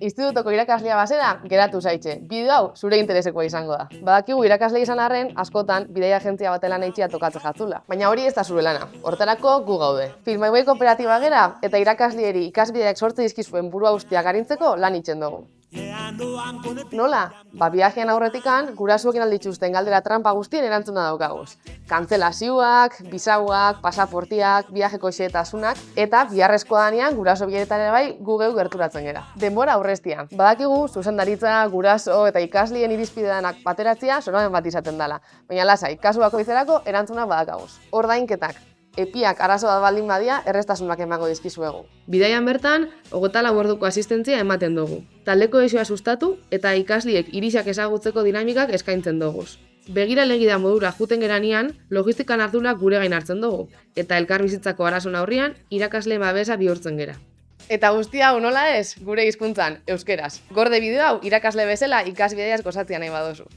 Institutoko irakaslea bazera, geratu zaitxe. Bideo hau zure interesekoa izango da. Badakigu irakasle izan arren, askotan bidei agentzia batela nahitzia tokatze jatzula. Baina hori ez da zure lana. Hortarako gu gaude. Filmaiway kooperatiba gera eta irakaslieri ikasbideak sortze dizkizuen burua guztiak arintzeko lan itzen dugu. Nola? Biajean aurretikan, gurasuekin aldituzten galdera trampa guztien erantzuna daukaguz. Kantzelazioak, bisauak, pasaportiak, viajeko xehetasunak, eta biharrezkoa danean guraso biletara bai gu geu gerturatzen gera. Denbora aurreztia. Badakigu, zuzendaritza, guraso eta ikaslien irizpideanak bateratzea soramen bat izaten dela. Baina lasai, kasu bakoitzerako erantzuna badakaguz. Ordainketak. Epiak arazo bat baldin badia, erreztasunak emango dizkizuegu. Bidaian bertan, 24 orduko asistentzia ematen dugu. Taldeko esioa sustatu eta ikasliek irisak ezagutzeko dinamikak eskaintzen dugu. Begira legida modura juten geranean, logistikan ardura gure gain hartzen dugu, eta elkarbizitzako arazoen aurrean irakasle babesa bihurtzen gera. Eta guztia hau nola ez, gure hizkuntzan, euskeraz. Gorde bideo hau irakasle bezala ikasbideiaz gozatzea nahi baduzu.